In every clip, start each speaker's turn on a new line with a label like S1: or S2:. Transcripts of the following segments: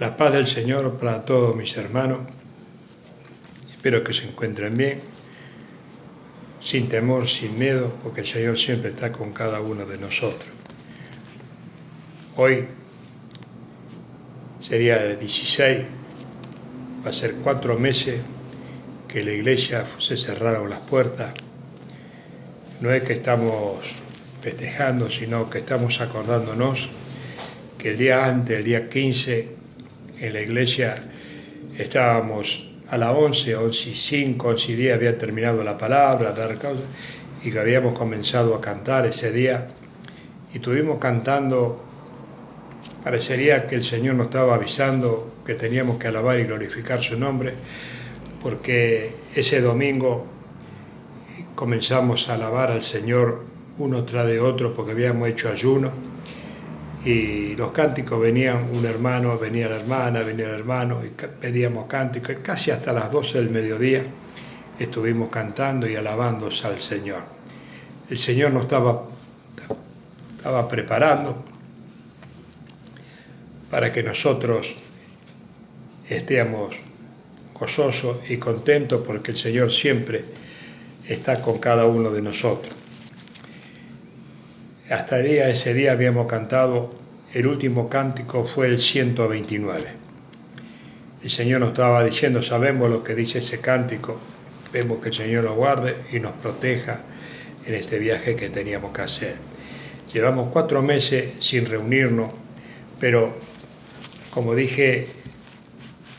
S1: La paz del Señor para todos mis hermanos. Espero que se encuentren bien, sin temor, sin miedo, porque el Señor siempre está con cada uno de nosotros. Hoy sería el 16, va a ser 4 meses que la iglesia se cerraron las puertas. No es que estamos festejando, sino que estamos acordándonos que el día antes, el día 15, en la iglesia estábamos a las 11:05, 11:10 había terminado la palabra, dar causa, y que habíamos comenzado a cantar ese día, y estuvimos cantando. Parecería que el Señor nos estaba avisando que teníamos que alabar y glorificar su nombre, porque ese domingo comenzamos a alabar al Señor uno tras de otro, porque habíamos hecho ayuno, y los cánticos venían, un hermano, venía la hermana, venía el hermano, y pedíamos cánticos, y casi hasta las 12 del mediodía estuvimos cantando y alabándose al Señor. El Señor nos estaba preparando para que nosotros estemos gozosos y contentos, porque el Señor siempre está con cada uno de nosotros. Hasta ese día habíamos cantado, el último cántico fue el 129. El Señor nos estaba diciendo, sabemos lo que dice ese cántico, vemos que el Señor nos guarde y nos proteja en este viaje que teníamos que hacer. Llevamos 4 meses sin reunirnos, pero como dije,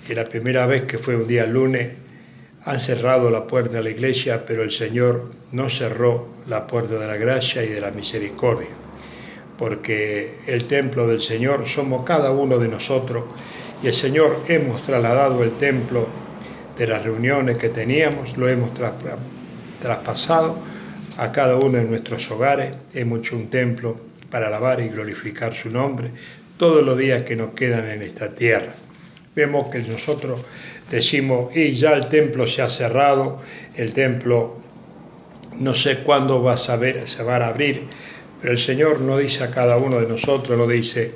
S1: la primera vez que fue un día lunes, han cerrado la puerta de la iglesia, pero el Señor no cerró la puerta de la gracia y de la misericordia, porque el templo del Señor somos cada uno de nosotros, y el Señor hemos trasladado el templo de las reuniones que teníamos, lo hemos traspasado a cada uno de nuestros hogares, hemos hecho un templo para alabar y glorificar su nombre todos los días que nos quedan en esta tierra. Vemos que nosotros decimos, y ya el templo se ha cerrado, el templo no sé cuándo se va a abrir, pero el Señor nos dice a cada uno de nosotros, nos dice,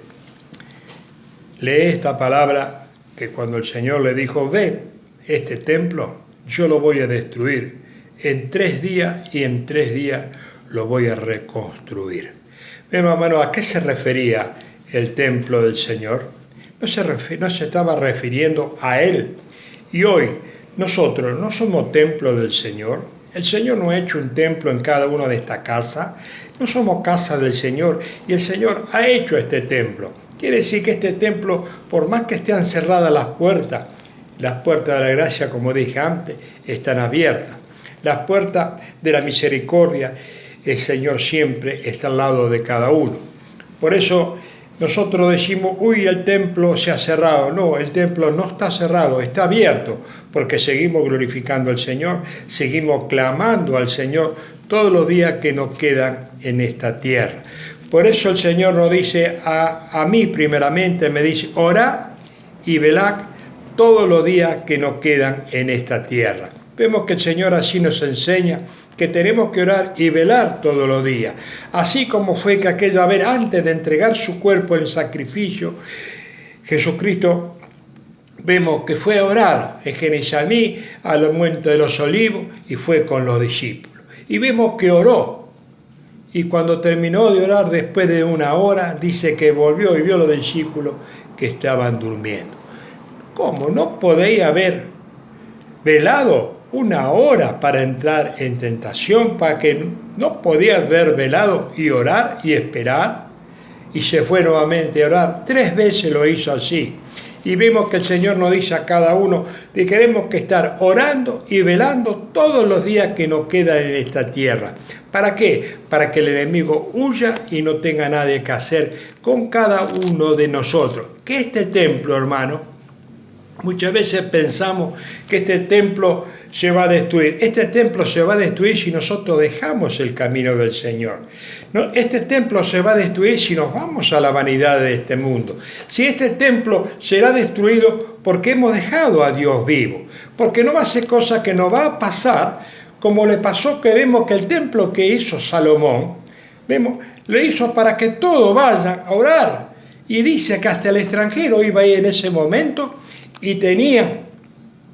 S1: lee esta palabra, que cuando el Señor le dijo, ve este templo, yo lo voy a destruir en 3 días, y en 3 días lo voy a reconstruir. Bueno, hermano, ¿a qué se refería el templo del Señor? No se estaba refiriendo a Él. Y hoy nosotros no somos templo del Señor. El Señor no ha hecho un templo en cada una de estas casas. No somos casa del Señor, y el Señor ha hecho este templo. Quiere decir que este templo, por más que estén cerradas las puertas de la gracia, como dije antes, están abiertas. Las puertas de la misericordia, el Señor siempre está al lado de cada uno. Por eso nosotros decimos, uy, el templo se ha cerrado. No, el templo no está cerrado, está abierto, porque seguimos glorificando al Señor, seguimos clamando al Señor todos los días que nos quedan en esta tierra. Por eso el Señor nos dice, a mí primeramente me dice, orad y velad todos los días que nos quedan en esta tierra. Vemos que el Señor así nos enseña que tenemos que orar y velar todos los días. Así como fue que aquella vez, antes de entregar su cuerpo en sacrificio, Jesucristo, vemos que fue a orar en Genesaní, al monte de los Olivos, y fue con los discípulos. Y vemos que oró. Y cuando terminó de orar, después de 1 hora, dice que volvió y vio a los discípulos que estaban durmiendo. ¿Cómo? ¿No podéis haber velado 1 hora para entrar en tentación? ¿Para que no podía haber velado y orar y esperar? Y se fue nuevamente a orar. 3 veces lo hizo así. Y vemos que el Señor nos dice a cada uno que tenemos que estar orando y velando todos los días que nos quedan en esta tierra. ¿Para qué? Para que el enemigo huya y no tenga nada que hacer con cada uno de nosotros. Que este templo, hermano, muchas veces pensamos que este templo se va a destruir. Este templo se va a destruir si nosotros dejamos el camino del Señor. No, este templo se va a destruir si nos vamos a la vanidad de este mundo. Si este templo será destruido porque hemos dejado a Dios vivo. Porque no va a ser cosa que nos va a pasar como le pasó, que vemos que el templo que hizo Salomón, vemos, lo hizo para que todos vayan a orar Y dice que hasta el extranjero iba ahí en ese momento y tenían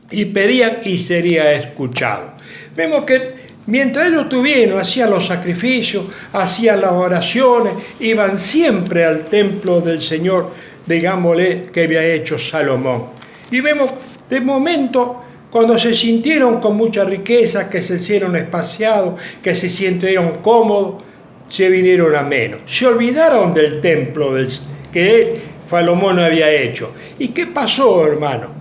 S1: y pedían y sería escuchado. Vemos que mientras ellos tuvieron, hacían los sacrificios, hacían las oraciones, iban siempre al templo del Señor, digámosle, que había hecho Salomón. Y vemos de momento, cuando se sintieron con mucha riqueza, que se hicieron espaciados, que se sintieron cómodos, se vinieron a menos. Se olvidaron del templo que Salomón había hecho. ¿Y qué pasó, hermano?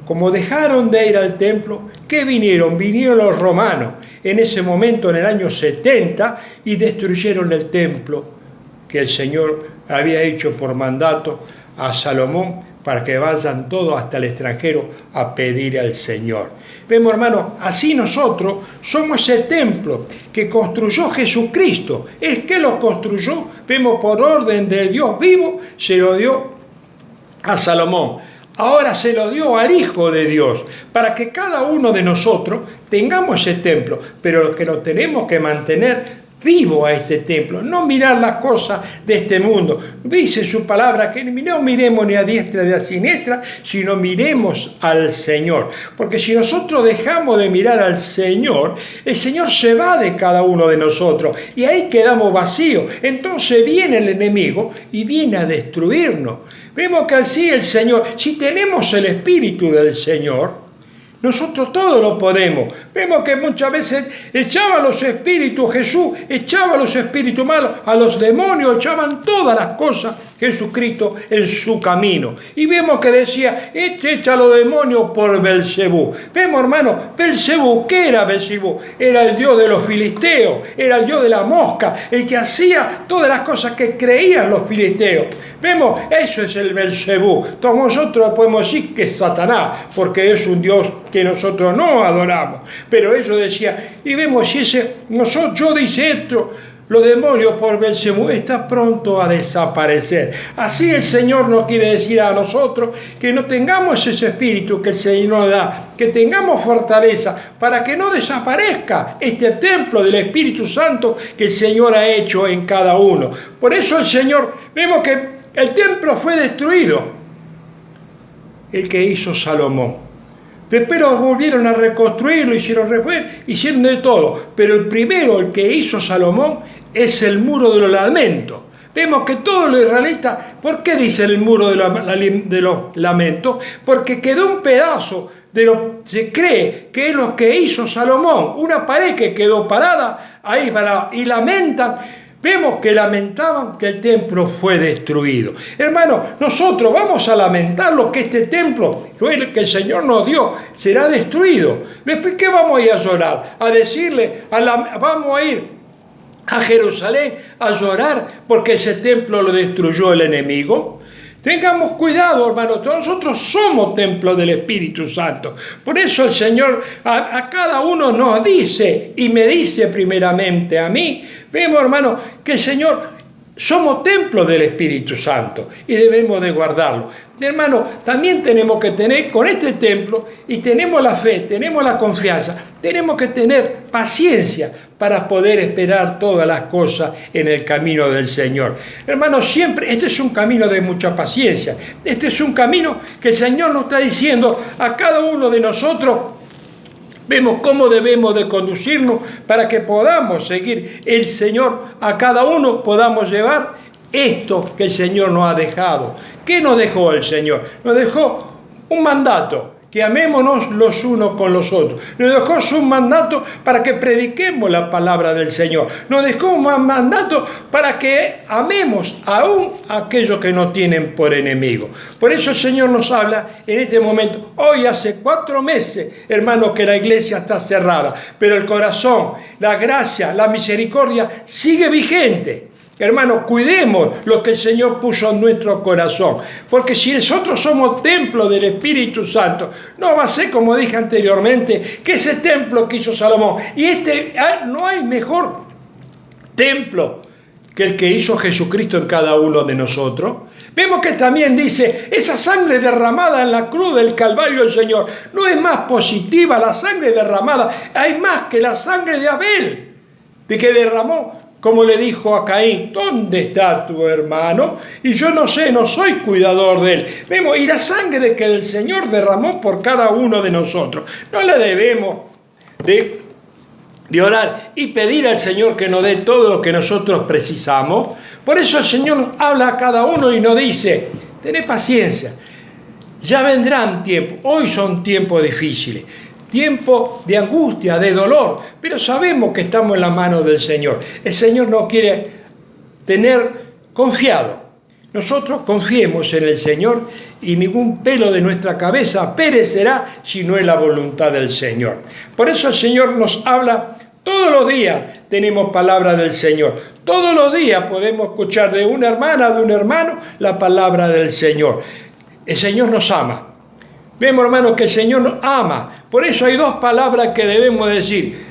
S1: Como dejaron de ir al templo, ¿qué vinieron? Vinieron los romanos en ese momento, en el año 70, y destruyeron el templo que el Señor había hecho por mandato a Salomón para que vayan todos hasta el extranjero a pedir al Señor. Vemos, hermano, así nosotros somos ese templo que construyó Jesucristo. ¿Es que lo construyó? Vemos por orden de Dios vivo, se lo dio a Salomón. Ahora se lo dio al Hijo de Dios, para que cada uno de nosotros tengamos ese templo, pero que lo tenemos que mantener vivo a este templo, no mirar las cosas de este mundo. Dice su palabra que no miremos ni a diestra ni a siniestra, sino miremos al Señor. Porque si nosotros dejamos de mirar al Señor, el Señor se va de cada uno de nosotros y ahí quedamos vacíos. Entonces viene el enemigo y viene a destruirnos. Vemos que así el Señor, si tenemos el Espíritu del Señor, nosotros todo lo podemos. Vemos que muchas veces echaba los espíritus, Jesús echaba los espíritus malos, a los demonios echaban todas las cosas Jesucristo en su camino. Y vemos que decía, echa a los demonios por Belcebú. Vemos, hermano, Belcebú, ¿qué era Belcebú? Era el dios de los filisteos, era el dios de la mosca, el que hacía todas las cosas que creían los filisteos. Vemos, eso es el Belcebú. Todos nosotros podemos decir que es Satanás, porque es un dios que nosotros no adoramos. Pero ellos decían, y vemos si yo dice esto, los demonios por Belcebú está pronto a desaparecer. Así el Señor nos quiere decir a nosotros que no tengamos ese espíritu que el Señor nos da, que tengamos fortaleza para que no desaparezca este templo del Espíritu Santo que el Señor ha hecho en cada uno. Por eso el Señor, vemos que el templo fue destruido, el que hizo Salomón. Después volvieron a reconstruirlo, hicieron de todo. Pero el primero, el que hizo Salomón, es el muro de los lamentos. Vemos que todos los israelitas, ¿por qué dice el muro de los lamentos? Porque quedó un pedazo se cree que es lo que hizo Salomón, una pared que quedó parada ahí y lamentan. Vemos que lamentaban que el templo fue destruido. Hermano, nosotros vamos a lamentar lo que este templo, que el Señor nos dio, será destruido. Después, ¿qué vamos a ir a llorar? A decirle, vamos a ir a Jerusalén a llorar porque ese templo lo destruyó el enemigo. Tengamos cuidado, hermanos, nosotros somos templo del Espíritu Santo. Por eso el Señor a cada uno nos dice, y me dice primeramente a mí, vemos, hermano, que el Señor somos templo del Espíritu Santo y debemos de guardarlo. Hermano, también tenemos que tener con este templo, y tenemos la fe, tenemos la confianza, tenemos que tener paciencia para poder esperar todas las cosas en el camino del Señor. Hermano, siempre, este es un camino de mucha paciencia. Este es un camino que el Señor nos está diciendo a cada uno de nosotros. Vemos cómo debemos de conducirnos para que podamos seguir el Señor, a cada uno podamos llevar esto que el Señor nos ha dejado. ¿Qué nos dejó el Señor? Nos dejó un mandato, que amémonos los unos con los otros. Nos dejó su mandato para que prediquemos la palabra del Señor. Nos dejó un mandato para que amemos aún a aquellos que nos tienen por enemigos. Por eso el Señor nos habla en este momento. Hoy hace 4 meses, hermanos, que la iglesia está cerrada, pero el corazón, la gracia, la misericordia sigue vigente. Hermanos, cuidemos lo que el Señor puso en nuestro corazón, porque si nosotros somos templo del Espíritu Santo, no va a ser, como dije anteriormente, que ese templo que hizo Salomón, y no hay mejor templo que el que hizo Jesucristo en cada uno de nosotros. Vemos que también dice, esa sangre derramada en la cruz del Calvario del Señor, no es más positiva la sangre derramada, hay más que la sangre de Abel, de que derramó como le dijo a Caín, ¿dónde está tu hermano? Y yo no sé, no soy cuidador de él. Vemos, y la sangre que el Señor derramó por cada uno de nosotros. No le debemos de orar y pedir al Señor que nos dé todo lo que nosotros precisamos. Por eso el Señor nos habla a cada uno y nos dice, tened paciencia, ya vendrán tiempos, hoy son tiempos difíciles, tiempo de angustia, de dolor, pero sabemos que estamos en la mano del Señor. El Señor nos quiere tener confiado. Nosotros confiemos en el Señor y ningún pelo de nuestra cabeza perecerá si no es la voluntad del Señor. Por eso el Señor nos habla todos los días, tenemos palabra del Señor. Todos los días podemos escuchar de una hermana, de un hermano, la palabra del Señor. El Señor nos ama. Vemos, hermanos, que el Señor nos ama. Por eso hay dos palabras que debemos decir.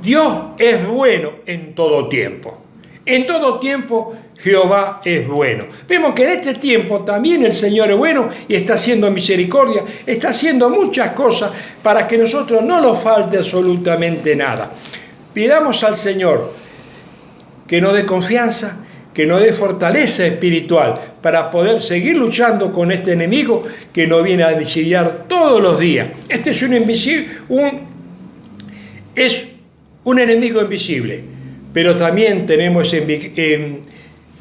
S1: Dios es bueno en todo tiempo. En todo tiempo Jehová es bueno. Vemos que en este tiempo también el Señor es bueno y está haciendo misericordia, está haciendo muchas cosas para que nosotros no nos falte absolutamente nada. Pidamos al Señor que nos dé confianza, que nos dé fortaleza espiritual para poder seguir luchando con este enemigo que nos viene a asediar todos los días. Este es un enemigo invisible, pero también tenemos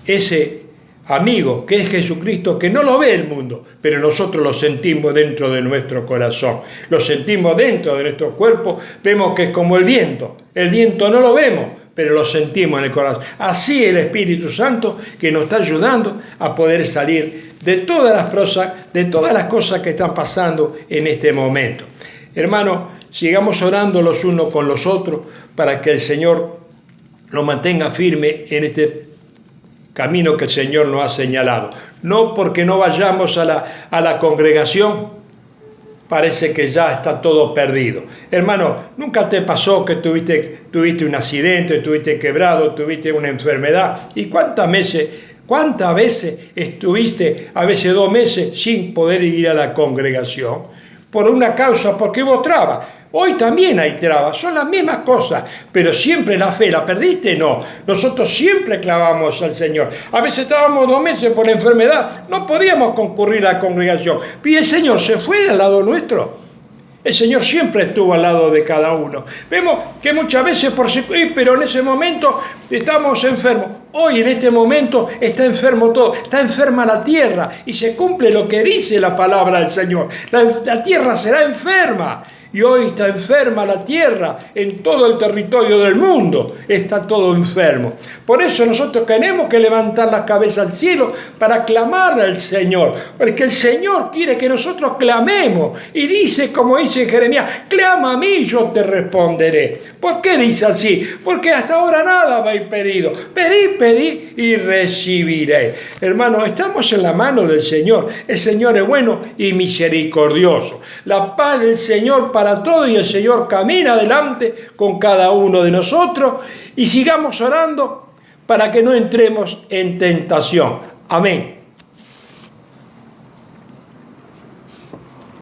S1: ese amigo que es Jesucristo, que no lo ve el mundo, pero nosotros lo sentimos dentro de nuestro corazón, lo sentimos dentro de nuestro cuerpo, vemos que es como el viento no lo vemos, pero lo sentimos en el corazón. Así el Espíritu Santo que nos está ayudando a poder salir de todas las cosas que están pasando en este momento. Hermanos, sigamos orando los unos con los otros para que el Señor nos mantenga firme en este camino que el Señor nos ha señalado. No porque no vayamos a la congregación, parece que ya está todo perdido. Hermano, ¿nunca te pasó que tuviste un accidente, estuviste quebrado, tuviste una enfermedad? ¿Y cuántas veces estuviste, a veces 2 meses, sin poder ir a la congregación? Por una causa, porque hubo trabas. Hoy también hay trabas, son las mismas cosas, pero siempre la fe, ¿la perdiste? No, nosotros siempre clavamos al Señor. A veces estábamos 2 meses por la enfermedad, no podíamos concurrir a la congregación. Y el Señor se fue al lado nuestro. El Señor siempre estuvo al lado de cada uno. Vemos que muchas veces pero en ese momento estamos enfermos. Hoy en este momento está enfermo todo, está enferma la tierra y se cumple lo que dice la palabra del Señor. La tierra será enferma. Y hoy está enferma la tierra en todo el territorio del mundo. Está todo enfermo. Por eso nosotros tenemos que levantar la cabeza al cielo para clamar al Señor. Porque el Señor quiere que nosotros clamemos. Y dice, como dice Jeremías, clama a mí y yo te responderé. ¿Por qué dice así? Porque hasta ahora nada me habéis pedido. Pedid y recibiréis. Hermanos, estamos en la mano del Señor. El Señor es bueno y misericordioso. La paz del Señor para todo y el Señor camina adelante con cada uno de nosotros y sigamos orando para que no entremos en tentación. Amén.